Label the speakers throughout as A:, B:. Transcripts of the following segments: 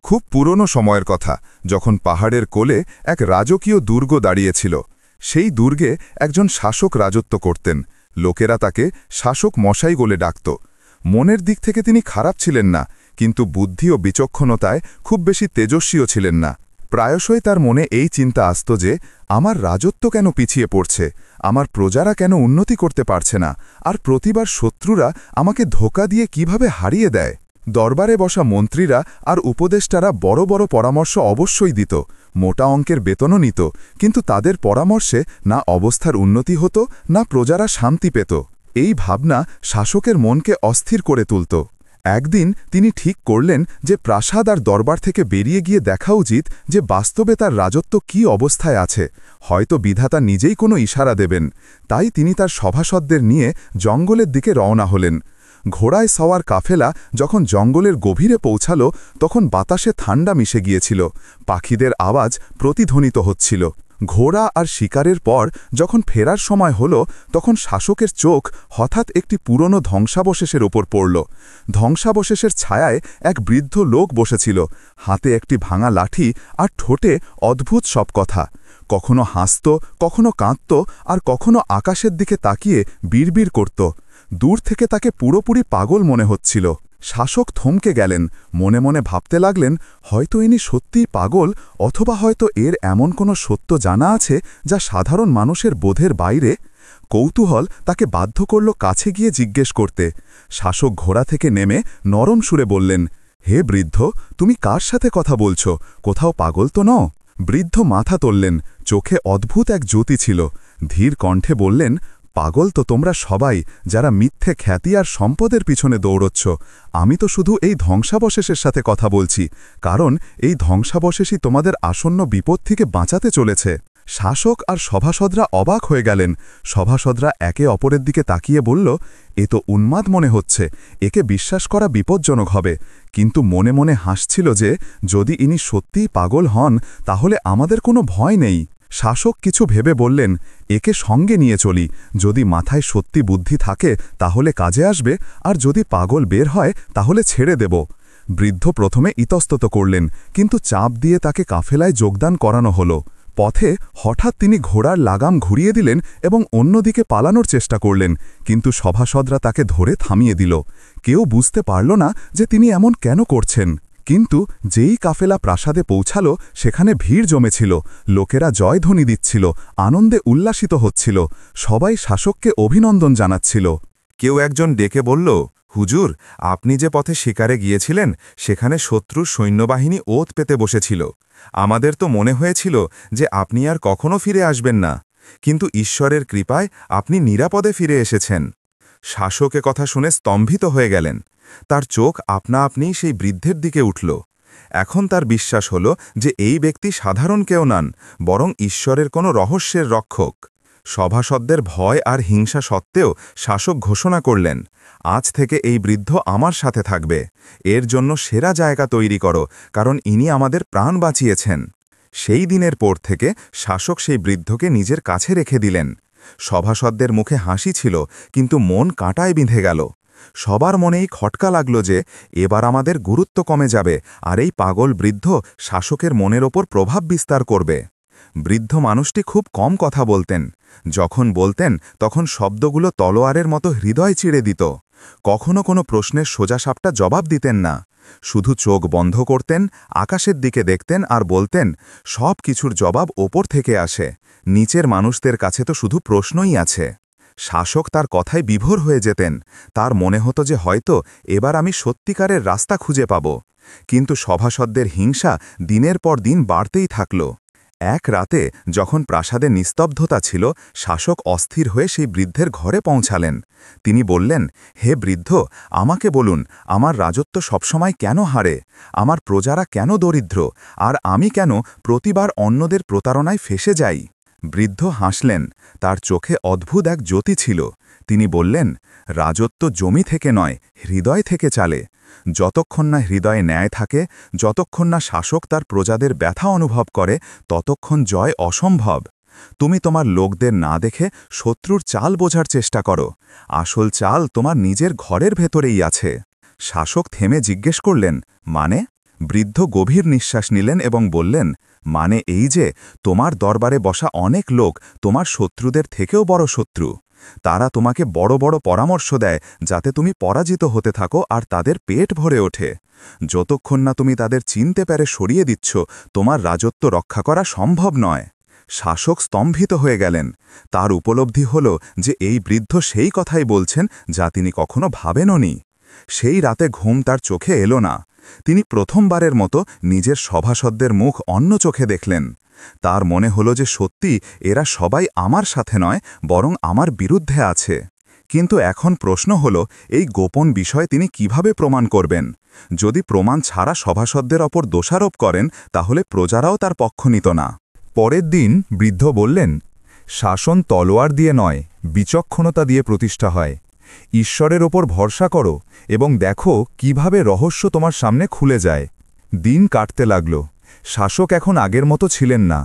A: খুব পুরনো সময়ের কথা, যখন পাহাড়ের কোলে এক রাজকীয় দুর্গ দাঁড়িয়েছিল। সেই দুর্গে একজন শাসক রাজত্ব করতেন। লোকেরা তাকে শাসক মশাই বলে ডাকত। মনের দিক থেকে তিনি খারাপ ছিলেন না, কিন্তু বুদ্ধি ও বিচক্ষণতায় খুব বেশি তেজস্বীও ছিলেন না। প্রায়শই তার মনে এই চিন্তা আসত যে আমার রাজত্ব কেন পিছিয়ে পড়ছে, আমার প্রজারা কেন উন্নতি করতে পারছে না, আর প্রতিবার শত্রুরা আমাকে ধোঁকা দিয়ে কিভাবে হারিয়ে দেয়। দরবারে বসা মন্ত্রীরা আর উপদেষ্টারা বড় বড় পরামর্শ অবশ্যই দিত, মোটা অঙ্কের বেতনও নিত, কিন্তু তাদের পরামর্শে না অবস্থার উন্নতি হতো, না প্রজারা শান্তি পেত। এই ভাবনা শাসকের মনকে অস্থির করে তুলত। একদিন তিনি ঠিক করলেন যে প্রাসাদ আর দরবার থেকে বেরিয়ে গিয়ে দেখা উচিত যে বাস্তবে তার রাজত্ব কী অবস্থায় আছে। হয়তো বিধাতা নিজেই কোনো ইশারা দেবেন। তাই তিনি তার সভাসদদের নিয়ে জঙ্গলের দিকে রওনা হলেন। ঘোড়ায় সওয়ার কাফেলা যখন জঙ্গলের গভীরে পৌঁছাল, তখন বাতাসে ঠান্ডা মিশে গিয়েছিল, পাখিদের আওয়াজ প্রতিধ্বনিত হচ্ছিল। ঘোড়া আর শিকারের পর যখন ফেরার সময় হল, তখন শাসকের চোখ হঠাৎ একটি পুরনো ধ্বংসাবশেষের ওপর পড়ল। ধ্বংসাবশেষের ছায়ায় এক বৃদ্ধ লোক বসেছিল, হাতে একটি ভাঙা লাঠি আর ঠোঁটে অদ্ভুত সব কথা। কখনো হাসত, কখনো কাঁদত, আর কখনো আকাশের দিকে তাকিয়ে বিড়বিড় করত। দূর থেকে তাকে পুরোপুরি পাগল মনে হচ্ছিল। শাসক থমকে গেলেন, মনে মনে ভাবতে লাগলেন, হয়তো ইনি সত্যিই পাগল, অথবা হয়তো এর এমন কোনো সত্য জানা আছে যা সাধারণ মানুষের বোধের বাইরে। কৌতূহল তাকে বাধ্য করল কাছে গিয়ে জিজ্ঞেস করতে। শাসক ঘোড়া থেকে নেমে নরম সুরে বললেন, হে বৃদ্ধ, তুমি কার সাথে কথা বলছ? কোথাও পাগল তো নও? বৃদ্ধ মাথা তুললেন, চোখে অদ্ভুত এক জ্যোতি ছিল। ধীর কণ্ঠে বললেন, পাগল তো তোমরা সবাই, যারা মিথ্যে খ্যাতি আর সম্পদের পিছনে দৌড়চ্ছ। আমি তো শুধু এই ধ্বংসাবশেষের সাথে কথা বলছি, কারণ এই ধ্বংসাবশেষই তোমাদের আসন্ন বিপদ থেকে বাঁচাতে চলেছে। শাসক আর সভাসদরা অবাক হয়ে গেলেন। সভাসদরা একে অপরের দিকে তাকিয়ে বলল, এ তো উন্মাদ মনে হচ্ছে, একে বিশ্বাস করা বিপজ্জনক হবে। কিন্তু মনে মনে হাসছিল যে যদি ইনি সত্যিই পাগল হন, তাহলে আমাদের কোনো ভয় নেই। শাসক কিছু ভেবে বললেন, একে সঙ্গে নিয়ে চলি, যদি মাথায় সত্যি বুদ্ধি থাকে তাহলে কাজে আসবে, আর যদি পাগল বের হয় তাহলে ছেড়ে দেব। বৃদ্ধ প্রথমে ইতস্তত করলেন, কিন্তু চাপ দিয়ে তাকে কাফেলায় যোগদান করানো হলো। পথে হঠাৎ তিনি ঘোড়ার লাগাম ঘুরিয়ে দিলেন এবং অন্যদিকে পালানোর চেষ্টা করলেন, কিন্তু সভাসদরা তাকে ধরে থামিয়ে দিল। কেউ বুঝতে পারল না যে তিনি এমন কেন করছেন। কিন্তু যেই কাফেলা প্রাসাদে পৌঁছাল, সেখানে ভিড় জমেছিল। লোকেরা জয়ধ্বনি দিচ্ছিল, আনন্দে উল্লাসিত হচ্ছিল, সবাই শাসককে অভিনন্দন জানাচ্ছিল।
B: কেউ একজন ডেকে বলল, হুজুর, আপনি যে পথে শিকারে গিয়েছিলেন সেখানে শত্রুর সৈন্যবাহিনী ওত পেতে বসেছিল। আমাদের তো মনে হয়েছিল যে আপনি আর কখনো ফিরে আসবেন না, কিন্তু ঈশ্বরের কৃপায় আপনি নিরাপদে ফিরে এসেছেন। শাসক কথা শুনে স্তম্ভিত হয়ে গেলেন। তার চোখ আপনা আপনিই সেই বৃদ্ধের দিকে উঠল। এখন তার বিশ্বাস হল যে এই ব্যক্তি সাধারণ কেউ নন, বরং ঈশ্বরের কোনো রহস্যের রক্ষক। সভাসদদের ভয় আর হিংসা সত্ত্বেও শাসক ঘোষণা করলেন, আজ থেকে এই বৃদ্ধ আমার সাথে থাকবে। এর জন্য সেরা জায়গা তৈরি করো, কারণ ইনি আমাদের প্রাণ বাঁচিয়েছেন। সেই দিনের পর থেকে শাসক সেই বৃদ্ধকে নিজের কাছে রেখে দিলেন। সভাসদদের মুখে হাসি ছিল, কিন্তু মন কাঁটায় বিঁধে গেল। সবার মনেই খটকা লাগল যে এবার আমাদের গুরুত্ব কমে যাবে, আর এই পাগল বৃদ্ধ শাসকের মনের ওপর প্রভাব বিস্তার করবে। বৃদ্ধ মানুষটি খুব কম কথা বলতেন। যখন বলতেন তখন শব্দগুলো তলোয়ারের মতো হৃদয় চিড়ে দিত। কখনো কোনো প্রশ্নের সোজাসাপটা জবাব দিতেন না, শুধু চোখ বন্ধ করতেন, আকাশের দিকে দেখতেন আর বলতেন, সব কিছুর জবাব ওপর থেকে আসে, নিচের মানুষদের কাছে তো শুধু প্রশ্নই আছে। শাসক তার কথায় বিভোর হয়ে যেতেন। তার মনে হতো যে হয়তো এবার আমি সত্যিকারের রাস্তা খুঁজে পাব। কিন্তু সভাসদদের হিংসা দিনের পর দিন বাড়তেই থাকল। এক রাতে যখন প্রাসাদে নিস্তব্ধতা ছিল, শাসক অস্থির হয়ে সেই বৃদ্ধের ঘরে পৌঁছালেন। তিনি বললেন, হে বৃদ্ধ, আমাকে বলুন, আমার রাজত্ব সবসময় কেন হারে? আমার প্রজারা কেন দরিদ্র? আর আমি কেন প্রতিবার অন্যদের প্রতারণায় ফেসে যাই? বৃদ্ধ হাসলেন। তার চোখে অদ্ভুত এক জ্যোতি ছিল। তিনি বললেন, রাজত্ব জমি থেকে নয়, হৃদয় থেকে চালে। যতক্ষণ না হৃদয়ে ন্যায় থাকে, যতক্ষণ না শাসক তার প্রজাদের ব্যথা অনুভব করে, ততক্ষণ জয় অসম্ভব। তুমি তোমার লোকদের না দেখে শত্রুর চাল বোঝার চেষ্টা করো। আসল চাল তোমার নিজের ঘরের ভেতরেই আছে। শাসক থেমে জিজ্ঞেস করলেন, মানে? বৃদ্ধ গভীর নিঃশ্বাস নিলেন এবং বললেন, মানে এই যে তোমার দরবারে বসা অনেক লোক তোমার শত্রুদের থেকেও বড় শত্রু। তারা তোমাকে বড় বড় পরামর্শ দেয় যাতে তুমি পরাজিত হতে থাকো আর তাদের পেট ভরে ওঠে। যতক্ষণ না তুমি তাদের চিনতে পেরে সরিয়ে দিচ্ছ, তোমার রাজত্ব রক্ষা করা সম্ভব নয়। শাসক স্তম্ভিত হয়ে গেলেন। তার উপলব্ধি হল যে এই বৃদ্ধ সেই কথাই বলছেন যা তিনি কখনো ভাবেননি। সেই রাতে ঘুম তার চোখে এলো না। তিনি প্রথমবারের মতো নিজের সভাসদদের মুখ অন্য চোখে দেখলেন। তার মনে হল যে সত্যি এরা সবাই আমার সাথে নয়, বরং আমার বিরুদ্ধে আছে। কিন্তু এখন প্রশ্ন হল, এই গোপন বিষয় তিনি কিভাবে প্রমাণ করবেন? যদি প্রমাণ ছাড়া সভাসদদের ওপর দোষারোপ করেন, তাহলে প্রজারাও তার পক্ষ নিত না। পরের দিন বৃদ্ধ বললেন, শাসন তলোয়ার দিয়ে নয়, বিচক্ষণতা দিয়ে প্রতিষ্ঠা হয়। ঈশ্বরের ওপর ভরসা করো এবং দেখো কিভাবে রহস্য তোমার সামনে খুলে যায়। দিন কাটতে লাগল। শাসক এখন আগের মতো ছিলেন না।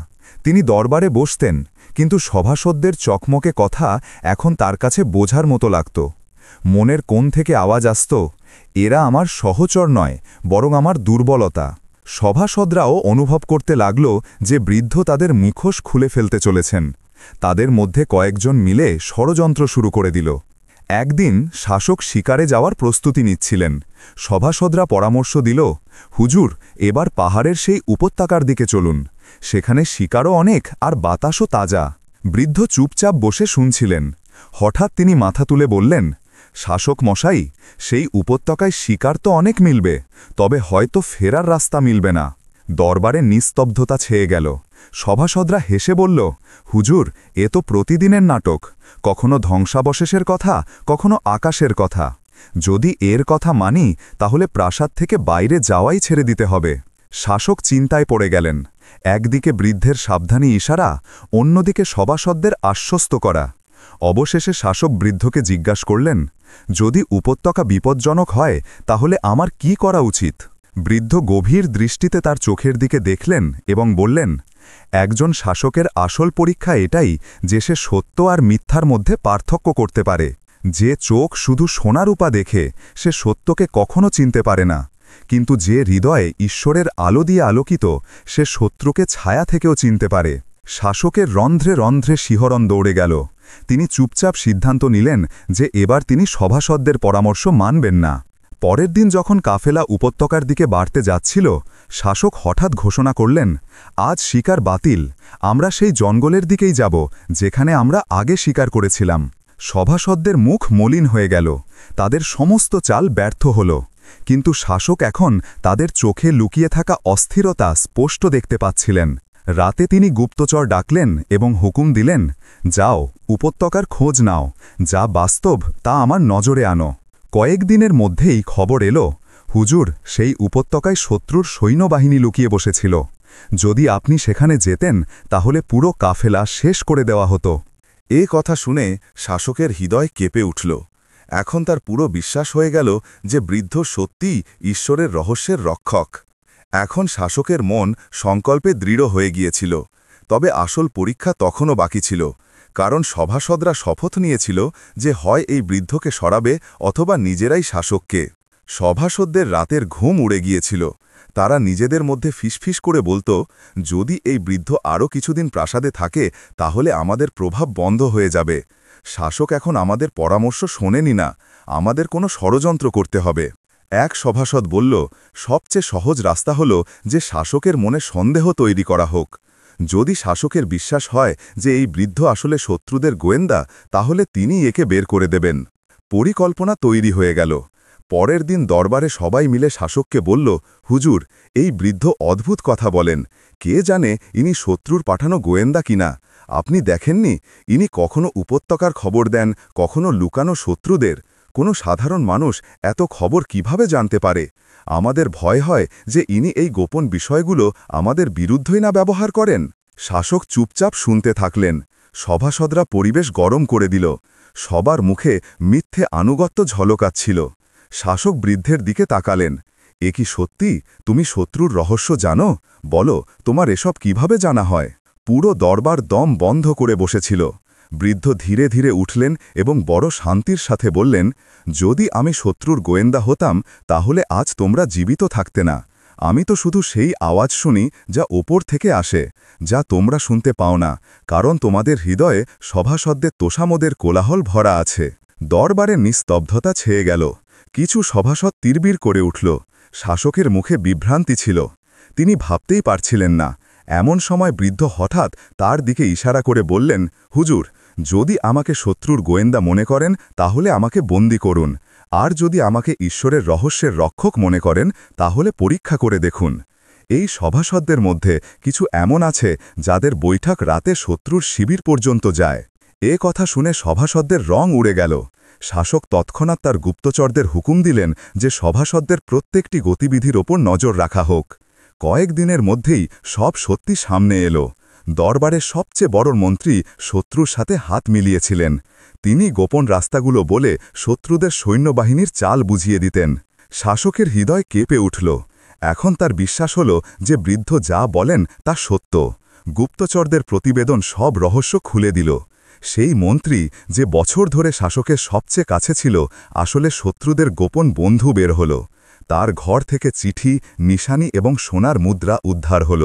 B: তিনি দরবারে বসতেন, কিন্তু সভাসদদের চকমকে কথা এখন তার কাছে বোঝার মতো লাগত। মনের কোণ থেকে আওয়াজ আসত, এরা আমার সহচর নয়, বরং আমার দুর্বলতা। সভাসদরাও অনুভব করতে লাগল যে বৃদ্ধ তাদের মুখোশ খুলে ফেলতে চলেছেন। তাদের মধ্যে কয়েকজন মিলে ষড়যন্ত্র শুরু করে দিল। একদিন শাসক শিকারে যাওয়ার প্রস্তুতি নিচ্ছিলেন। সভাসদরা পরামর্শ দিল, হুজুর, এবার পাহাড়ের সেই উপত্যকার দিকে চলুন। সেখানে শিকারও অনেক আর বাতাসও তাজা। বৃদ্ধ চুপচাপ বসে শুনছিলেন। হঠাৎ তিনি মাথা তুলে বললেন, শাসক মশাই, সেই উপত্যকায় শিকার তো অনেক মিলবে, তবে হয়তো ফেরার রাস্তা মিলবে না। দরবারে নিস্তব্ধতা ছেয়ে গেল। সভাসদরা হেসে বলল, হুজুর, এ তো প্রতিদিনের নাটক। কখনো ধ্বংসাবশেষের কথা, কখনো আকাশের কথা। যদি এর কথা মানি, তাহলে প্রাসাদ থেকে বাইরে যাওয়াই ছেড়ে দিতে হবে। শাসক চিন্তায় পড়ে গেলেন। একদিকে বৃদ্ধের সাবধানী ইশারা, অন্যদিকে সভাসদদের আশ্বস্ত করা। অবশেষে শাসক বৃদ্ধকে জিজ্ঞাসা করলেন, যদি উপত্যকা বিপজ্জনক হয়, তাহলে আমার কি করা উচিত? বৃদ্ধ গভীর দৃষ্টিতে তার চোখের দিকে দেখলেন এবং বললেন, একজন শাসকের আসল পরীক্ষা এটাই যে সে সত্য আর মিথ্যার মধ্যে পার্থক্য করতে পারে। যে চোখ শুধু সোনারূপা দেখে, সে সত্যকে কখনো চিনতে পারে না। কিন্তু যে হৃদয়ে ঈশ্বরের আলো দিয়ে আলোকিত, সে শত্রুকে ছায়া থেকেও চিনতে পারে। শাসকের রন্ধ্রে রন্ধ্রে শিহরণ দৌড়ে গেল। তিনি চুপচাপ সিদ্ধান্ত নিলেন যে এবার তিনি সভাসদদের পরামর্শ মানবেন না। পরের দিন যখন কাফেলা উপত্যকার দিকে বাড়তে যাচ্ছিল, শাসক হঠাৎ ঘোষণা করলেন, আজ শিকার বাতিল। আমরা সেই জঙ্গলের দিকেই যাব যেখানে আমরা আগে শিকার করেছিলাম। সভাসদদের মুখ মলিন হয়ে গেল। তাদের সমস্ত চাল ব্যর্থ হল। কিন্তু শাসক এখন তাদের চোখে লুকিয়ে থাকা অস্থিরতা স্পষ্ট দেখতে পাচ্ছিলেন। রাতে তিনি গুপ্তচর ডাকলেন এবং হুকুম দিলেন, যাও, উপত্যকার খোঁজ নাও। যা বাস্তব তা আমার নজরে আনো। কয়েকদিনের মধ্যেই খবর এলো, হুজুর, সেই উপত্যকায় শত্রুর সৈন্যবাহিনী লুকিয়ে বসেছিল। যদি আপনি সেখানে যেতেন, তাহলে পুরো কাফেলা শেষ করে দেওয়া হতো।
A: এ কথা শুনে শাসকের হৃদয় কেঁপে উঠল। এখন তার পুরো বিশ্বাস হয়ে গেল যে বৃদ্ধ সত্যিই ঈশ্বরের রহস্যের রক্ষক। এখন শাসকের মন সংকল্পে দৃঢ় হয়ে গিয়েছিল। তবে আসল পরীক্ষা তখনও বাকি ছিল, কারণ সভাসদরা শপথ নিয়েছিল যে হয় এই বৃদ্ধকে সরাবে অথবা নিজেরাই শাসককে। সভাসদদের রাতের ঘুম উড়ে গিয়েছিল। তারা নিজেদের মধ্যে ফিসফিস করে বলতো, যদি এই বৃদ্ধ আরও কিছুদিন প্রাসাদে থাকে, তাহলে আমাদের প্রভাব বন্ধ হয়ে যাবে। শাসক এখন আমাদের পরামর্শ শোনেনি না, আমাদের কোনো ষড়যন্ত্র করতে হবে। এক সভাসদ বলল, সবচেয়ে সহজ রাস্তা হল যে শাসকের মনে সন্দেহ তৈরি করা হোক। যদি শাসকের বিশ্বাস হয় যে এই বৃদ্ধ আসলে শত্রুদের গোয়েন্দা, তাহলে তিনি একে বের করে দেবেন। পরিকল্পনা তৈরি হয়ে গেল। পরের দিন দরবারে সবাই মিলে শাসককে বলল, হুজুর, এই বৃদ্ধ অদ্ভুত কথা বলেন। কে জানে ইনি শত্রুর পাঠানো গোয়েন্দা কিনা। আপনি দেখেননি, ইনি কখনো উপত্যকার খবর দেন, কখনো লুকানো শত্রুদের। কোনো সাধারণ মানুষ এত খবর কিভাবে জানতে পারে? আমাদের ভয় হয় যে ইনি এই গোপন বিষয়গুলো আমাদের বিরুদ্ধেই না ব্যবহার করেন। শাসক চুপচাপ শুনতে থাকলেন। সভাসদরা পরিবেশ গরম করে দিল। সবার মুখে মিথ্যে আনুগত্য ঝলকাচ্ছিল। শাসক বৃদ্ধের দিকে তাকালেন। এ কি সত্যি? তুমি শত্রুর রহস্য জানো? বলো, তোমার এসব কিভাবে জানা হয়? পুরো দরবার দম বন্ধ করে বসেছিল। বৃদ্ধ ধীরে ধীরে উঠলেন এবং বড় শান্তির সাথে বললেন, যদি আমি শত্রুর গোয়েন্দা হতাম, তাহলে আজ তোমরা জীবিত থাকতে না। আমি তো শুধু সেই আওয়াজ শুনি যা ওপর থেকে আসে, যা তোমরা শুনতে পাও না, কারণ তোমাদের হৃদয়ে সভাসদদের তোষামোদের কোলাহল ভরা আছে। দরবারে নিস্তব্ধতা ছেয়ে গেল। কিছু সভাসদ তিরবির করে উঠল। শাসকের মুখে বিভ্রান্তি ছিল। তিনি ভাবতেই পারছিলেন না। এমন সময় বৃদ্ধ হঠাৎ তার দিকে ইশারা করে বললেন, হুজুর, যদি আমাকে শত্রুর গোয়েন্দা মনে করেন তাহলে আমাকে বন্দী করুন, আর যদি আমাকে ঈশ্বরের রহস্যের রক্ষক মনে করেন তাহলে পরীক্ষা করে দেখুন। এই সভাসদদের মধ্যে কিছু এমন আছে যাদের বৈঠক রাতে শত্রুর শিবির পর্যন্ত যায়। এ কথা শুনে সভাসদদের রং উড়ে গেল। শাসক তৎক্ষণাৎ তার গুপ্তচরদের হুকুম দিলেন যে সভাসদদের প্রত্যেকটি গতিবিধির ওপর নজর রাখা হোক। কয়েকদিনের মধ্যেই সব সত্যি সামনে এলো। দরবারের সবচেয়ে বড় মন্ত্রী শত্রুর সাথে হাত মিলিয়েছিলেন। তিনি গোপন রাস্তাগুলো বলে শত্রুদের সৈন্যবাহিনীর চাল বুঝিয়ে দিতেন। শাসকের হৃদয় কেঁপে উঠল। এখন তার বিশ্বাস হল যে বৃদ্ধ যা বলেন তা সত্য। গুপ্তচরদের প্রতিবেদন সব রহস্য খুলে দিল। সেই মন্ত্রী যে বছর ধরে শাসকের সবচেয়ে কাছে ছিল, আসলে শত্রুদের গোপন বন্ধু বের হল। তার ঘর থেকে চিঠি, নিশানি এবং সোনার মুদ্রা উদ্ধার হল।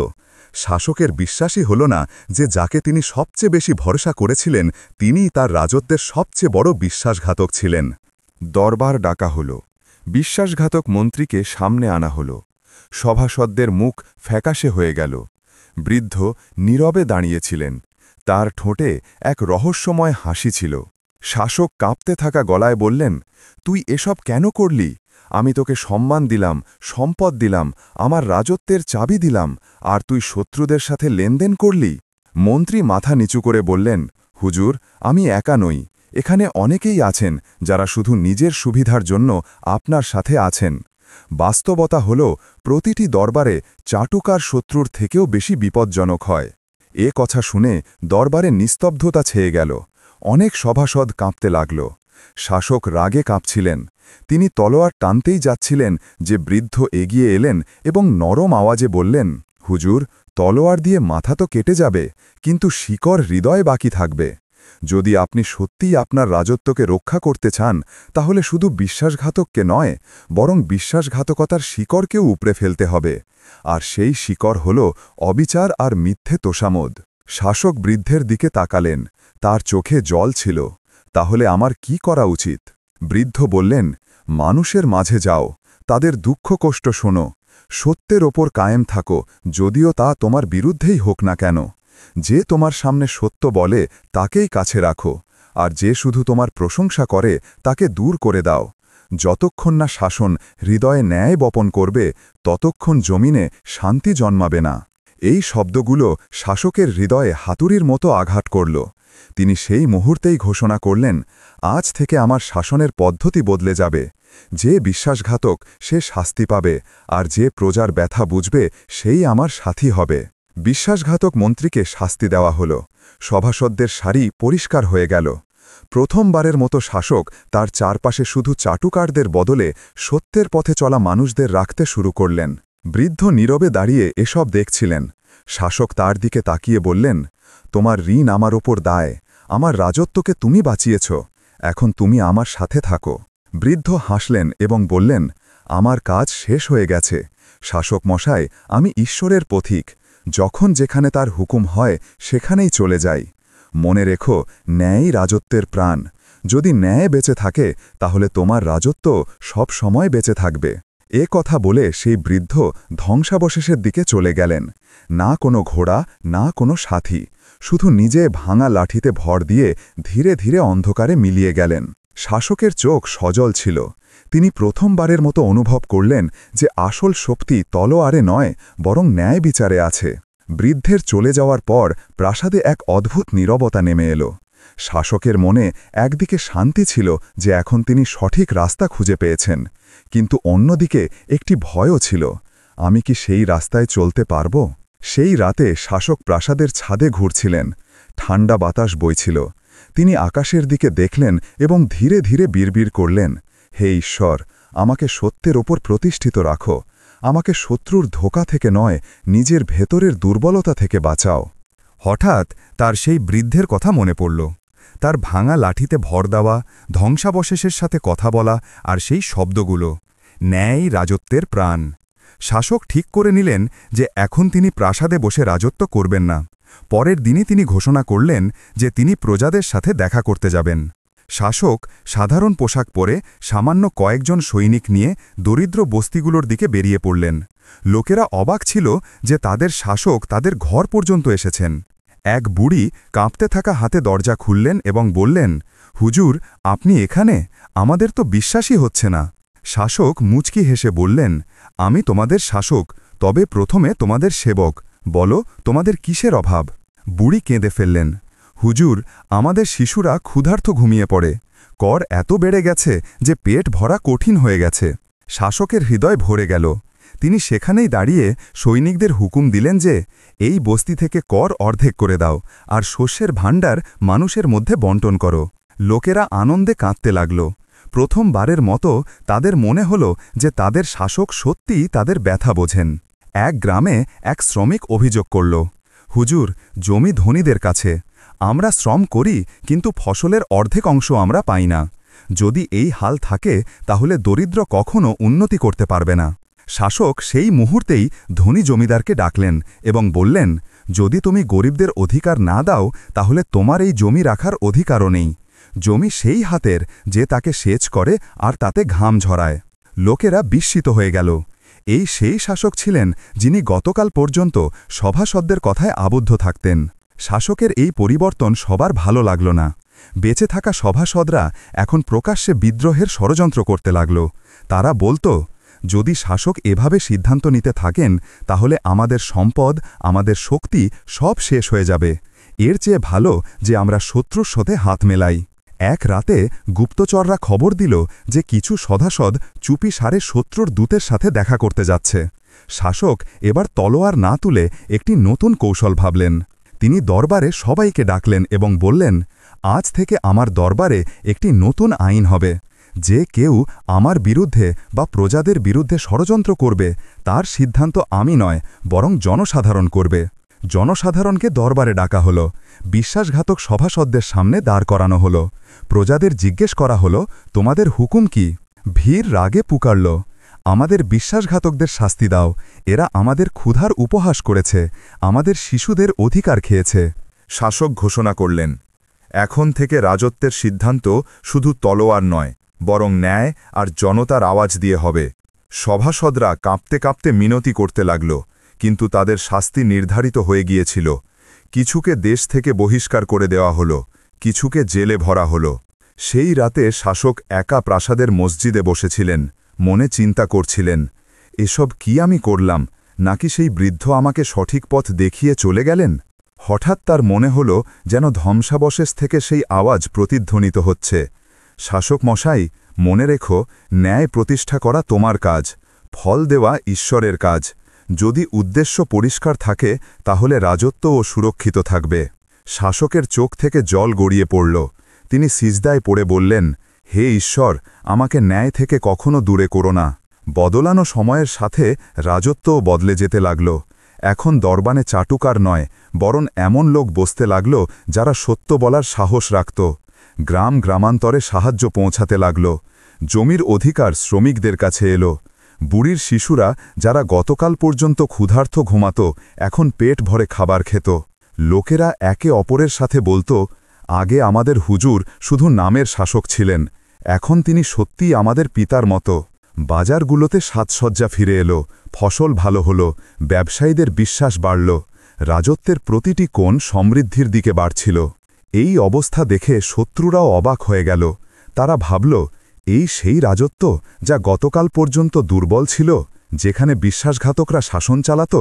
A: শাসকের বিশ্বাসই হল না যে যাকে তিনি সবচেয়ে বেশি ভরসা করেছিলেন তিনিই তার রাজত্বের সবচেয়ে বড় বিশ্বাসঘাতক ছিলেন।
B: দরবার ডাকা হল। বিশ্বাসঘাতক মন্ত্রীকে সামনে আনা হল। সভাসদদের মুখ ফ্যাকাশে হয়ে গেল। বৃদ্ধ নীরবে দাঁড়িয়েছিলেন। তার ঠোঁটে এক রহস্যময় হাসি ছিল। শাসক কাঁপতে থাকা গলায় বললেন, তুই এসব কেন করলি? আমি তোকে সম্মান দিলাম, সম্পদ দিলাম, আমার রাজত্বের চাবি দিলাম, আর তুই শত্রুদের সাথে লেনদেন করলি? মন্ত্রী মাথা নিচু করে বললেন, হুজুর, আমি একা নই। এখানে অনেকেই আছেন যারা শুধু নিজের সুবিধার জন্য আপনার সাথে আছেন। বাস্তবতা হল, প্রতিটি দরবারে চাটুকার শত্রুর থেকেও বেশি বিপজ্জনক হয়। এ কথা শুনে দরবারে নিস্তব্ধতা ছেয়ে গেল। অনেক সভাসদ কাঁপতে লাগল। শাসক রাগে কাঁপছিলেন। তিনি তলোয়ার টানতেই যাচ্ছিলেন যে বৃদ্ধ এগিয়ে এলেন এবং নরম আওয়াজে বললেন, হুজুর, তলোয়ার দিয়ে মাথা তো কেটে যাবে, কিন্তু শিকড় হৃদয় বাকি থাকবে। যদি আপনি সত্যিই আপনার রাজত্বকে রক্ষা করতে চান, তাহলে শুধু বিশ্বাসঘাতককে নয়, বরং বিশ্বাসঘাতকতার শিকড়কেও উপড়ে ফেলতে হবে। আর সেই শিকড় হল অবিচার আর মিথ্যে তোষামোদ। শাসক বৃদ্ধের দিকে তাকালেন। তার চোখে জল ছিল। তাহলে আমার কি করা উচিত? বৃদ্ধ বললেন, মানুষের মাঝে যাও, তাদের দুঃখ কষ্ট শোনো, সত্যের ওপর কায়েম থাকো, যদিও তা তোমার বিরুদ্ধেই হোক না কেন। যে তোমার সামনে সত্য বলে তাকেই কাছে রাখো, আর যে শুধু তোমার প্রশংসা করে তাকে দূর করে দাও। যতক্ষণ না শাসন হৃদয়ে ন্যায় বপন করবে, ততক্ষণ জমিনে শান্তি জন্মাবে না। এই শব্দগুলো শাসকের হৃদয়ে হাতুড়ির মতো আঘাত করল। তিনি সেই মুহূর্তেই ঘোষণা করলেন, আজ থেকে আমার শাসনের পদ্ধতি বদলে যাবে। যে বিশ্বাসঘাতক সে শাস্তি পাবে, আর যে প্রজার ব্যথা বুঝবে সেই আমার সাথী হবে। বিশ্বাসঘাতক মন্ত্রীকে শাস্তি দেওয়া হল। সভাসদদের সারি পরিষ্কার হয়ে গেল। প্রথমবারের মতো শাসক তার চারপাশে শুধু চাটুকারদের বদলে সত্যের পথে চলা মানুষদের রাখতে শুরু করলেন। বৃদ্ধ নীরবে দাঁড়িয়ে এসব দেখছিলেন। শাসক তার দিকে তাকিয়ে বললেন, তোমার ঋণ আমার ওপর দায়, আমার রাজত্বকে তুমি বাঁচিয়েছ, এখন তুমি আমার সাথে থাকো। বৃদ্ধ হাসলেন এবং বললেন, আমার কাজ শেষ হয়ে গেছে। শাসক মশাই, আমি ঈশ্বরের পথিক। যখন যেখানে তার হুকুম হয় সেখানেই চলে যাই। মনে রেখো, ন্যায়ই রাজত্বের প্রাণ। যদি ন্যায় বেঁচে থাকে তাহলে তোমার রাজত্ব সব সময় বেঁচে থাকবে। এ কথা বলে সেই বৃদ্ধ ধ্বংসাবশেষের দিকে চলে গেলেন। না কোনো ঘোড়া, না কোনো সাথী, শুধু নিজে ভাঙা লাঠিতে ভর দিয়ে ধীরে ধীরে অন্ধকারে মিলিয়ে গেলেন। শাসকের চোখ সজল ছিল। তিনি প্রথমবারের মতো অনুভব করলেন যে আসল শক্তি তলোয়ারে নয়, বরং ন্যায় বিচারে আছে। বৃদ্ধের চলে যাওয়ার পর প্রাসাদে এক অদ্ভুত নীরবতা নেমে এলো। শাসকের মনে একদিকে শান্তি ছিল যে এখন তিনি সঠিক রাস্তা খুঁজে পেয়েছেন, কিন্তু অন্যদিকে একটি ভয়ও ছিল, আমি কি সেই রাস্তায় চলতে পারব? সেই রাতে শাসক প্রাসাদের ছাদে ঘুরছিলেন। ঠান্ডা বাতাস বইছিল। তিনি আকাশের দিকে দেখলেন এবং ধীরে ধীরে বিড়বিড় করলেন, হে ঈশ্বর, আমাকে সত্যের ওপর প্রতিষ্ঠিত রাখো। আমাকে শত্রুর ধোঁকা থেকে নয়, নিজের ভেতরের দুর্বলতা থেকে বাঁচাও। হঠাৎ তার সেই বৃদ্ধের কথা মনে পড়ল। তার ভাঙা লাঠিতে ভর দেওয়া, ধ্বংসাবশেষের সাথে কথা বলা, আর সেই শব্দগুলো, ন্যায় রাজত্বের প্রাণ।
A: শাসক ঠিক করে নিলেন যে এখন তিনি প্রাসাদে বসে রাজত্ব করবেন না। পরের দিনই তিনি ঘোষণা করলেন যে তিনি প্রজাদের সাথে দেখা করতে যাবেন। শাসক সাধারণ পোশাক পরে সামান্য কয়েকজন সৈনিক নিয়ে দরিদ্র বস্তিগুলোর দিকে বেরিয়ে পড়লেন। লোকেরা অবাক ছিল যে তাদের শাসক তাদের ঘর পর্যন্ত এসেছেন। এক বুড়ি কাঁপতে থাকা হাতে দরজা খুললেন এবং বললেন, হুজুর, আপনি এখানে? আমাদের তো বিশ্বাসই হচ্ছে না। শাসক মুচকি হেসে বললেন, আমি তোমাদের শাসক, তবে প্রথমে তোমাদের সেবক। বলো, তোমাদের কিসের অভাব? বুড়ি কেঁদে ফেললেন, হুজুর, আমাদের শিশুরা ক্ষুধার্ত ঘুমিয়ে পড়ে। কর এত বেড়ে গেছে যে পেট ভরা কঠিন হয়ে গেছে। শাসকের হৃদয় ভরে গেল। তিনি সেখানেই দাঁড়িয়ে সৈনিকদের হুকুম দিলেন যে এই বস্তি থেকে কর অর্ধেক করে দাও আর শস্যের ভাণ্ডার মানুষের মধ্যে বণ্টন করো। লোকেরা আনন্দে কাঁদতে লাগল। প্রথমবারের মতো তাদের মনে হল যে তাদের শাসক সত্যিই তাদের ব্যথা বোঝেন। এক গ্রামে এক শ্রমিক অভিযোগ করল, হুজুর, জমি ধনীদের কাছে। আমরা শ্রম করি, কিন্তু ফসলের অর্ধেক অংশ আমরা পাই না। যদি এই হাল থাকে তাহলে দরিদ্র কখনো উন্নতি করতে পারবে না। শাসক সেই মুহূর্তেই ধনী জমিদারকে ডাকলেন এবং বললেন, যদি তুমি গরিবদের অধিকার না দাও তাহলে তোমার এই জমি রাখার অধিকারও নেই। জমি সেই হাতের যে তাকে সেচ করে আর তাতে ঘাম ঝরায়। লোকেরা বিস্মিত হয়ে গেল। এই সেই শাসক ছিলেন যিনি গতকাল পর্যন্ত সভাসদদের কথায় আবদ্ধ থাকতেন। শাসকের এই পরিবর্তন সবার ভালো লাগল না। বেঁচে থাকা সভাসদরা এখন প্রকাশ্যে বিদ্রোহের ষড়যন্ত্র করতে লাগল। তারা বলতো, যদি শাসক এভাবে সিদ্ধান্ত নিতে থাকেন তাহলে আমাদের সম্পদ, আমাদের শক্তি সব শেষ হয়ে যাবে। এর চেয়ে ভালো যে আমরা শত্রুর সাথে হাত মেলাই। এক রাতে গুপ্তচররা খবর দিল যে কিছু সভাসদ চুপি সারে শত্রুর দূতের সাথে দেখা করতে যাচ্ছে। শাসক এবার তলোয়ার না তুলে একটি নতুন কৌশল ভাবলেন। তিনি দরবারে সবাইকে ডাকলেন এবং বললেন, আজ থেকে আমার দরবারে একটি নতুন আইন হবে। যে কেউ আমার বিরুদ্ধে বা প্রজাদের বিরুদ্ধে ষড়যন্ত্র করবে তার সিদ্ধান্ত আমি নয়, বরং জনসাধারণ করবে। জনসাধারণকে দরবারে ডাকা হল। বিশ্বাসঘাতক সভাসদদের সামনে দাঁড় করানো হল। প্রজাদের জিজ্ঞেস করা হল, তোমাদের হুকুম কি? ভিড় রাগে পুকারল, আমাদের বিশ্বাসঘাতকদের শাস্তি দাও। এরা আমাদের ক্ষুধার উপহাস করেছে, আমাদের শিশুদের অধিকার খেয়েছে। শাসক ঘোষণা করলেন, এখন থেকে রাজত্বের সিদ্ধান্ত শুধু তলোয়ার নয়, বরং ন্যায় আর জনতার আওয়াজ দিয়ে হবে। সভাসদরা কাঁপতে কাঁপতে মিনতি করতে লাগল, কিন্তু তাদের শাস্তি নির্ধারিত হয়ে গিয়েছিল। কিছুকে দেশ থেকে বহিষ্কার করে দেওয়া হল, কিছুকে জেলে ভরা হল। সেই রাতে শাসক একা প্রাসাদের মসজিদে বসেছিলেন, মনে চিন্তা করছিলেন, এসব কি আমি করলাম, নাকি সেই বৃদ্ধ আমাকে সঠিক পথ দেখিয়ে চলে গেলেন? হঠাৎ তার মনে হল যেন ধ্বংসাবশেষ থেকে সেই আওয়াজ প্রতিধ্বনিত হচ্ছে, শাসক মশাই, মনে রেখো, ন্যায় প্রতিষ্ঠা করা তোমার কাজ, ফল দেওয়া ঈশ্বরের কাজ। যদি উদ্দেশ্য পরিষ্কার থাকে তাহলে রাজত্বও সুরক্ষিত থাকবে। শাসকের চোখ থেকে জল গড়িয়ে পড়ল। তিনি সিজদায় পড়ে বললেন, হে ঈশ্বর, আমাকে ন্যায় থেকে কখনো দূরে করো না। বদলানো সময়ের সাথে রাজত্বও বদলে যেতে লাগল। এখন দরবানে চাটুকার নয়, বরং এমন লোক বসতে লাগল যারা সত্য বলার সাহস রাখত। গ্রাম গ্রামান্তরে সাহায্য পৌঁছাতে লাগল। জমির অধিকার শ্রমিকদের কাছে এলো। বুড়ির শিশুরা যারা গতকাল পর্যন্ত ক্ষুধার্ত ঘুমাত, এখন পেট ভরে খাবার খেত। লোকেরা একে অপরের সাথে বলতো, আগে আমাদের হুজুর শুধু নামের শাসক ছিলেন, এখন তিনি সত্যিই আমাদের পিতার মতো। বাজারগুলোতে সাজসজ্জা ফিরে এলো, ফসল ভালো হলো, ব্যবসায়ীদের বিশ্বাস বাড়ল। রাজত্বের প্রতিটি কোণ সমৃদ্ধির দিকে বাড়ছিল। এই অবস্থা দেখে শত্রুরাও অবাক হয়ে গেল। তারা ভাবল, এই সেই রাজত্ব যা গতকাল পর্যন্ত দুর্বল ছিল, যেখানে বিশ্বাসঘাতকরা শাসন চালাত।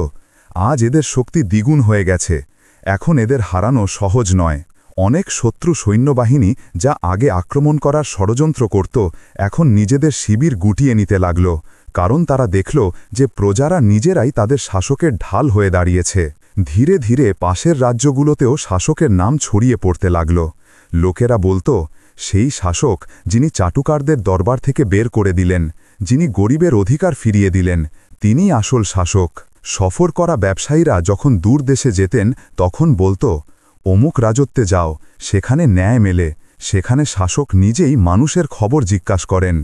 A: আজ এদের শক্তি দ্বিগুণ হয়ে গেছে। এখন এদের হারানো সহজ নয়। অনেক শত্রু সৈন্যবাহিনী যা আগে আক্রমণ করার ষড়যন্ত্র করত, এখন নিজেদের শিবির গুটিয়ে নিতে লাগল, কারণ তারা দেখল যে প্রজারা নিজেরাই তাদের শাসকের ঢাল হয়ে দাঁড়িয়েছে। ধীরে ধীরে পাশের রাজ্যগুলোতেও শাসকের নাম ছড়িয়ে পড়তে লাগল। লোকেরা বলতো, সেই শাসক যিনি চাটুকারদের দরবার থেকে বের করে দিলেন, যিনি গরিবের অধিকার ফিরিয়ে দিলেন, তিনিই আসল শাসক। সফর করা ব্যবসায়ীরা যখন দূর দেশে যেতেন তখন বলতো, অমুক রাজত্বে যাও, সেখানে ন্যায় মেলে, সেখানে শাসক নিজেই মানুষের খবর জিজ্ঞাসা করেন।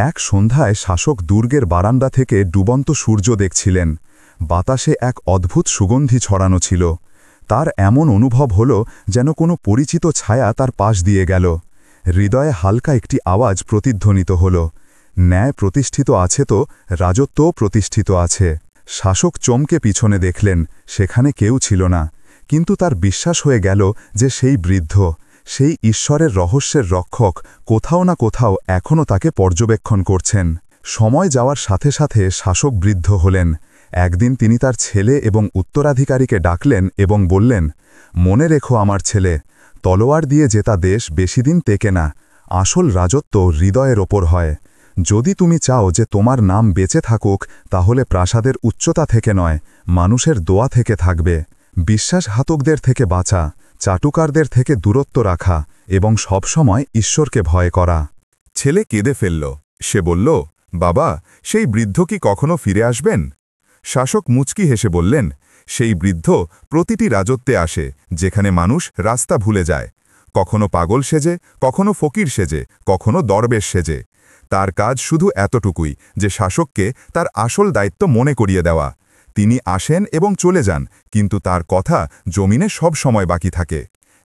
A: এক সন্ধ্যায় শাসক দুর্গের বারান্দা থেকে ডুবন্ত সূর্য দেখছিলেন। বাতাসে এক অদ্ভুত সুগন্ধি ছড়ানো ছিল। তার এমন অনুভব হল যেন কোনো পরিচিত ছায়া তার পাশ দিয়ে গেল। হৃদয়ে হালকা একটি আওয়াজ প্রতিধ্বনিত হল, ন্যায় প্রতিষ্ঠিত আছে তো রাজত্বও প্রতিষ্ঠিত আছে। শাসক চমকে পিছনে দেখলেন, সেখানে কেউ ছিল না, কিন্তু তার বিশ্বাস হয়ে গেল যে সেই বৃদ্ধ, সেই ঈশ্বরের রহস্যের রক্ষক কোথাও না কোথাও এখনও তাকে পর্যবেক্ষণ করছেন। সময় যাওয়ার সাথে সাথে শাসক বৃদ্ধ হলেন। একদিন তিনি তার ছেলে এবং উত্তরাধিকারীকে ডাকলেন এবং বললেন, মনে রেখো আমার ছেলে, তলোয়ার দিয়ে জেতা দেশ বেশিদিন টেকে না, আসল রাজত্ব হৃদয়ের ওপর হয়। যদি তুমি চাও যে তোমার নাম বেঁচে থাকুক, তাহলে প্রাসাদের উচ্চতা থেকে নয়, মানুষের দোয়া থেকে থাকবে। বিশ্বাসঘাতকদের থেকে বাঁচা, চাটুকারদের থেকে দূরত্ব রাখা এবং সবসময় ঈশ্বরকে ভয় করা।
B: ছেলে কেঁদে ফেলল। সে বলল, বাবা, সেই বৃদ্ধ কি কখনো ফিরে আসবেন? শাসক মুচকি হেসে বললেন, সেই বৃদ্ধ প্রতিটি রাজত্বে আসে যেখানে মানুষ রাস্তা ভুলে যায়, কখনো পাগল সেজে, কখনো ফকির সেজে, কখনো দরবেশ সেজে। তার কাজ শুধু এতটুকুই যে শাসককে তার আসল দায়িত্ব মনে করিয়ে দেওয়া। তিনি আসেন এবং চলে যান, কিন্তু তার কথা জমিনে সব সময় বাকি থাকে।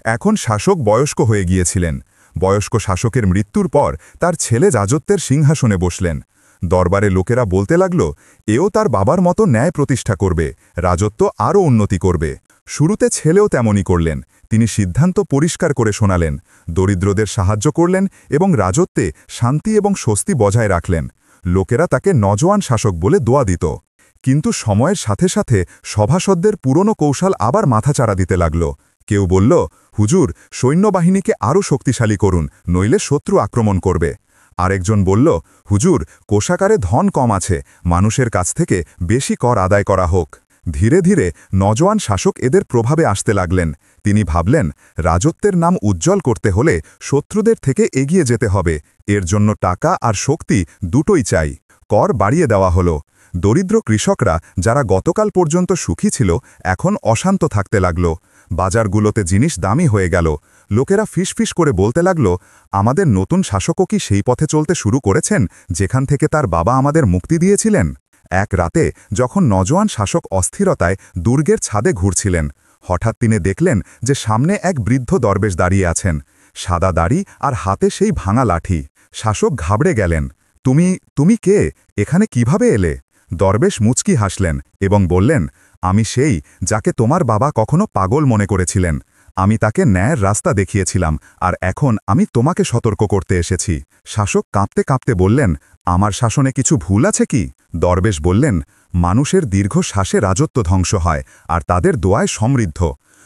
B: এখন শাসক বয়স্ক হয়ে গিয়েছিলেন। বয়স্ক শাসকের মৃত্যুর পর তার ছেলে রাজত্বের সিংহাসনে বসলেন। দরবারে লোকেরা বলতে লাগল, এও তার বাবার মতো ন্যায় প্রতিষ্ঠা করবে, রাজত্ব আরও উন্নতি করবে। শুরুতে ছেলেও তেমনই করলেন। তিনি সিদ্ধান্ত পরিষ্কার করে শোনালেন, দরিদ্রদের সাহায্য করলেন এবং রাজত্বে শান্তি এবং স্বস্তি বজায় রাখলেন। লোকেরা তাকে নজওয়ান শাসক বলে দোয়া দিত। কিন্তু সময়ের সাথে সাথে সভাসদদের পুরনো কৌশল আবার মাথাচাড়া দিতে লাগল। কেউ বলল, হুজুর, সৈন্যবাহিনীকে আরও শক্তিশালী করুন, নইলে শত্রু আক্রমণ করবে। আরেকজন বলল, হুজুর, কোষাগারে ধন কম আছে, মানুষের কাছ থেকে বেশি কর আদায় করা হোক। ধীরে ধীরে নজওয়ান শাসক এদের প্রভাবে আসতে লাগলেন। তিনি ভাবলেন, রাজত্বের নাম উজ্জ্বল করতে হলে শত্রুদের থেকে এগিয়ে যেতে হবে। এর জন্য টাকা আর শক্তি দুটোই চাই। কর বাড়িয়ে দেওয়া হলো। দরিদ্র কৃষকরা, যারা গতকাল পর্যন্ত সুখী ছিল, এখন অশান্ত থাকতে লাগল। বাজারগুলোতে জিনিস দামি হয়ে গেল। লোকেরা ফিসফিস করে বলতে লাগল, আমাদের নতুন শাসকও কি সেই পথে চলতে শুরু করেছেন যেখান থেকে তার বাবা আমাদের মুক্তি দিয়েছিলেন? এক রাতে যখন নজওয়ান শাসক অস্থিরতায় দুর্গের ছাদে ঘুরছিলেন, হঠাৎ তিনি দেখলেন যে সামনে এক বৃদ্ধ দরবেশ দাঁড়িয়ে আছেন, সাদা দাড়ি আর হাতে সেই ভাঙা লাঠি। শাসক ঘাবড়ে গেলেন। তুমি কে? এখানে কিভাবে এলে? দরবেশ মুচকি হাসলেন এবং বললেন, আমি সেই যাকে তোমার বাবা কখনো পাগল মনে করেছিলেন। আমি তাকে ন্যায়ের রাস্তা দেখিয়েছিলাম, আর এখন আমি তোমাকে সতর্ক করতে এসেছি। শাসক কাঁপতে কাঁপতে বললেন, আমার শাসনে কিছু ভুল আছে কি? দরবেশ বললেন, মানুষের দীর্ঘ শ্বাসে রাজত্ব ধ্বংস হয়, আর তাদের দোয়ায় সমৃদ্ধ।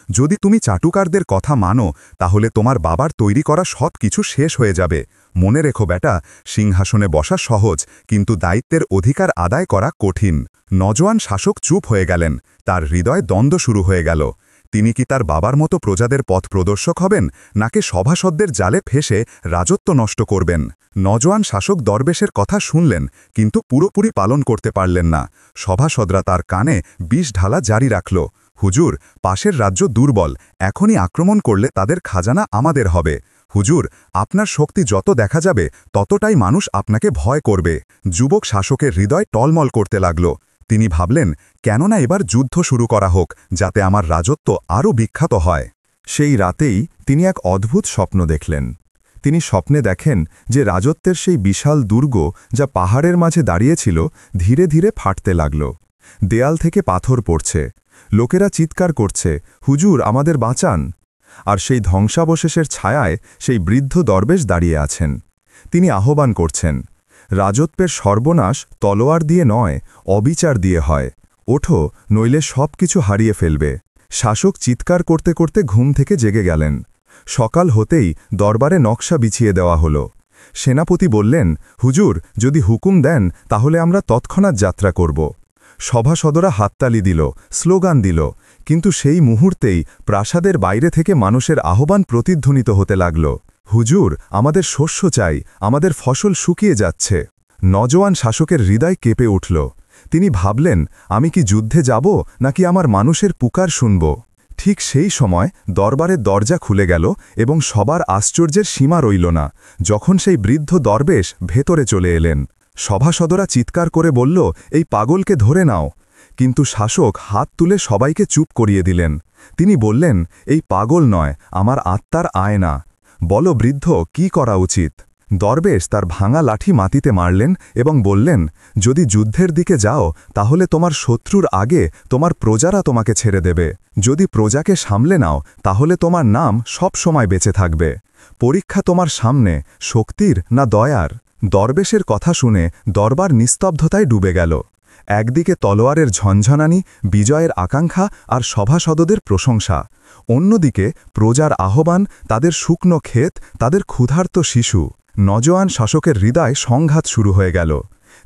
B: যদি তুমি চাটুকারদের কথা মানো, তাহলে তোমার বাবার তৈরি করা সব কিছু শেষ হয়ে যাবে। মনে রেখো বেটা, সিংহাসনে বসা সহজ, কিন্তু দায়িত্বের অধিকার আদায় করা কঠিন। নজওয়ান শাসক চুপ হয়ে গেলেন। তার হৃদয় দ্বন্দ্ব শুরু হয়ে গেল। তিনি কি তার বাবার মতো প্রজাদের পথ প্রদর্শক হবেন, নাকি সভাসদদের জালে ফেসে রাজত্ব নষ্ট করবেন? নজওয়ান শাসক দরবেশের কথা শুনলেন, কিন্তু পুরোপুরি পালন করতে পারলেন না। সভাসদরা তার কানে বিষ ঢালা জারি রাখল, হুজুর, পাশের রাজ্য দুর্বল, এখনই আক্রমণ করলে তাদের খাজানা আমাদের হবে। হুজুর, আপনার শক্তি যত দেখা যাবে ততটাই মানুষ আপনাকে ভয় করবে। যুবক শাসকের হৃদয় টলমল করতে লাগল। তিনি ভাবলেন, কেননা এবার যুদ্ধ শুরু করা হোক, যাতে আমার রাজত্ব আরও বিখ্যাত হয়। সেই রাতেই তিনি এক অদ্ভুত স্বপ্ন দেখলেন। তিনি স্বপ্নে দেখেন যে রাজত্বের সেই বিশাল দুর্গ, যা পাহাড়ের মাঝে দাঁড়িয়েছিল, ধীরে ধীরে ফাটতে লাগল। দেয়াল থেকে পাথর পড়ছে। লোকেরা চিৎকার করছে, হুজুর, আমাদের বাঁচান। আর সেই ধ্বংসাবশেষের ছায়ায় সেই বৃদ্ধ দরবেশ দাঁড়িয়ে আছেন। তিনি আহ্বান করছেন, রাজত্বের সর্বনাশ তলোয়ার দিয়ে নয়, অবিচার দিয়ে হয়। ওঠো, নইলে সব কিছু হারিয়ে ফেলবে। শাসক চিৎকার করতে করতে ঘুম থেকে জেগে গেলেন। সকাল হতেই দরবারে নকশা বিছিয়ে দেওয়া হলো। সেনাপতি বললেন, হুজুর, যদি হুকুম দেন তাহলে আমরা তৎক্ষণাৎ যাত্রা করব। সভাসদরা হাততালি দিল, স্লোগান দিল, কিন্তু সেই মুহূর্তেই প্রাসাদের বাইরে থেকে মানুষের আহ্বান প্রতিধ্বনিত হতে লাগল, হুজুর, আমাদের শস্য চাই, আমাদের ফসল শুকিয়ে যাচ্ছে। নজওয়ান শাসকের হৃদয় কেঁপে উঠল। তিনি ভাবলেন, আমি কি যুদ্ধে যাব, নাকি আমার মানুষের পুকার শুনব?
A: ঠিক সেই সময় দরবারের দরজা খুলে গেল এবং সবার আশ্চর্যের সীমা রইল না যখন সেই বৃদ্ধ দরবেশ ভেতরে চলে এলেন। সভাসদরা চিৎকার করে বলল, এই পাগলকে ধরে নাও। কিন্তু শাসক হাত তুলে সবাইকে চুপ করিয়ে দিলেন। তিনি বললেন, এই পাগল নয়, আমার আত্মার আয়না। বলো বৃদ্ধ, কি করা উচিত? দরবেশ তার ভাঙা লাঠি মাটিতে মারলেন এবং বললেন, যদি যুদ্ধের দিকে যাও তাহলে তোমার শত্রুর আগে তোমার প্রজারা তোমাকে ছেড়ে দেবে। যদি প্রজাকে সামলে নাও তাহলে তোমার নাম সব সময় বেঁচে থাকবে। পরীক্ষা তোমার সামনে, শক্তির না দয়ার। দরবেশের কথা শুনে দরবার নিস্তব্ধতায় ডুবে গেল। একদিকে তলোয়ারের ঝনঝনানি, বিজয়ের আকাঙ্ক্ষা আর সভাসদদের প্রশংসা। অন্যদিকে প্রজার আহ্বান, তাদের শুকনো ক্ষেত, তাদের ক্ষুধার্ত শিশু। নজওয়ান শাসকের হৃদয় সংঘাত শুরু হয়ে গেল।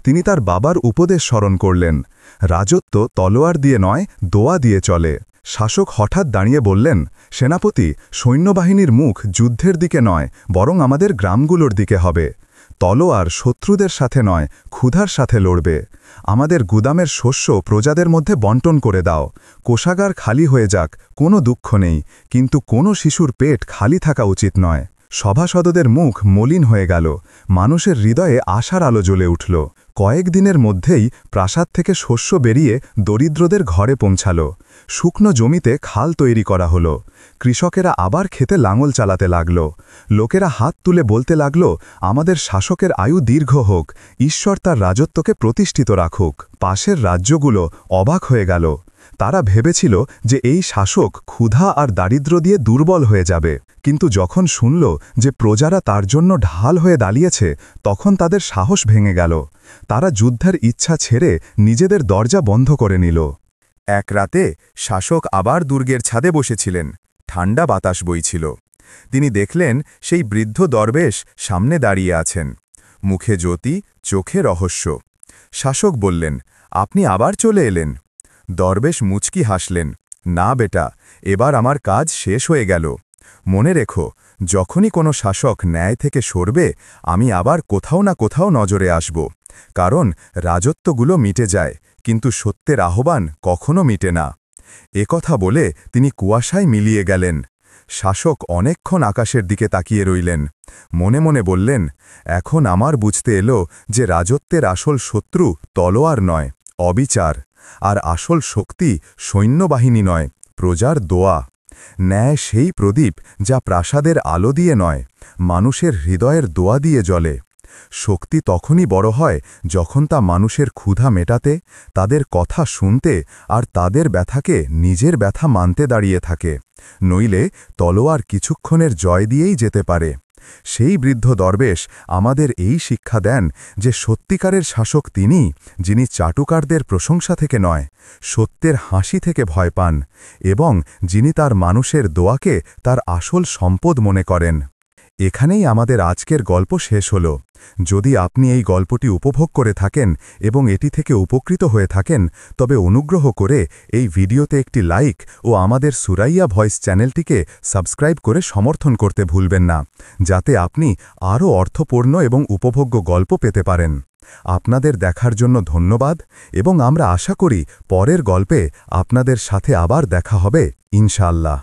A: তিনি তার বাবার উপদেশ স্মরণ করলেন, রাজত্ব তলোয়ার দিয়ে নয়, দোয়া দিয়ে চলে। শাসক হঠাৎ দাঁড়িয়ে বললেন, সেনাপতি, সৈন্যবাহিনীর মুখ যুদ্ধের দিকে নয়, বরং আমাদের গ্রামগুলোর দিকে হবে। তলোয়ার শত্রুদের সাথে নয়, ক্ষুধার সাথে লড়বে। আমাদের গুদামের শস্য প্রজাদের মধ্যে বন্টন করে দাও। কোষাগার খালি হয়ে যাক, কোনো দুঃখ নেই, কিন্তু কোনো শিশুর পেট খালি থাকা উচিত নয়। সভাসদদের মুখ মলিন হয়ে গেল। মানুষের হৃদয়ে আশার আলো জ্বলে উঠল। কয়েকদিনের মধ্যেই প্রাসাদ থেকে শস্য বেরিয়ে দরিদ্রদের ঘরে পৌঁছাল। শুকনো জমিতে খাল তৈরি করা হলো। কৃষকেরা আবার খেতে লাঙল চালাতে লাগল। লোকেরা হাত তুলে বলতে লাগল, আমাদের শাসকের আয়ু দীর্ঘ হোক, ঈশ্বর তার রাজত্বকে প্রতিষ্ঠিত রাখুক। পাশের রাজ্যগুলো অবাক হয়ে গেল। তারা ভেবেছিল যে এই শাসক ক্ষুধা আর দারিদ্র্য দিয়ে দুর্বল হয়ে যাবে, কিন্তু যখন শুনল যে প্রজারা তার জন্য ঢাল হয়ে দাঁড়িয়েছে, তখন তাদের সাহস ভেঙে গেল। তারা যুদ্ধের ইচ্ছা ছেড়ে নিজেদের দরজা বন্ধ করে নিল।
B: এক রাতে শাসক আবার দুর্গের ছাদে বসেছিলেন। ঠান্ডা বাতাস বইছিল। তিনি দেখলেন সেই বৃদ্ধ দরবেশ সামনে দাঁড়িয়ে আছেন। মুখে জ্যোতি, চোখে রহস্য। শাসক বললেন, আপনি আবার চলে এলেন? দরবেশ মুচকি হাসলেন, না বেটা, এবার আমার কাজ শেষ হয়ে গেল। মনে রেখো, যখনই কোনো শাসক ন্যায় থেকে সরবে, আমি আবার কোথাও না কোথাও নজরে আসব। কারণ রাজত্বগুলো মিটে যায়, কিন্তু সত্যের আহ্বান কখনো মিটে না। একথা বলে তিনি কুয়াশায় মিলিয়ে গেলেন। শাসক অনেকক্ষণ আকাশের দিকে তাকিয়ে রইলেন। মনে মনে বললেন, এখন আমার বুঝতে এলো যে রাজত্বের আসল শত্রু তলোয়ার নয়, অবিচার। আর আসল শক্তি সৈন্যবাহিনী নয়, প্রজার দোয়া। ন্যায় সেই প্রদীপ যা প্রাসাদের আলো দিয়ে নয়, মানুষের হৃদয়ের দোয়া দিয়ে জ্বলে। শক্তি তখনই বড় হয় যখন তা মানুষের ক্ষুধা মেটাতে, তাদের কথা শুনতে আর তাদের ব্যথাকে নিজের ব্যথা মানতে দাঁড়িয়ে থাকে। নইলে তলোয়ার কিছুক্ষণের জয় দিয়েই যেতে পারে। সেই বৃদ্ধ দরবেশ আমাদের এই শিক্ষা দেন যে সত্যিকারের শাসক তিনি, যিনি চাটুকারদের প্রশংসা থেকে নয়, সত্যের হাসি থেকে ভয় পান, এবং যিনি তার মানুষের দোয়াকে তার আসল সম্পদ মনে করেন। এখানেই আমাদের আজকের গল্প শেষ হল। যদি আপনি এই গল্পটি উপভোগ করে থাকেন এবং এটি থেকে উপকৃত হয়ে থাকেন, তবে অনুগ্রহ করে এই ভিডিওতে একটি লাইক ও আমাদের সুরাইয়া ভয়েস চ্যানেলটিকে সাবস্ক্রাইব করে সমর্থন করতে ভুলবেন না, যাতে আপনি আরও অর্থপূর্ণ এবং উপভোগ্য গল্প পেতে পারেন। আপনাদের দেখার জন্য ধন্যবাদ, এবং আমরা আশা করি পরের গল্পে আপনাদের সাথে আবার দেখা হবে, ইনশাআল্লাহ।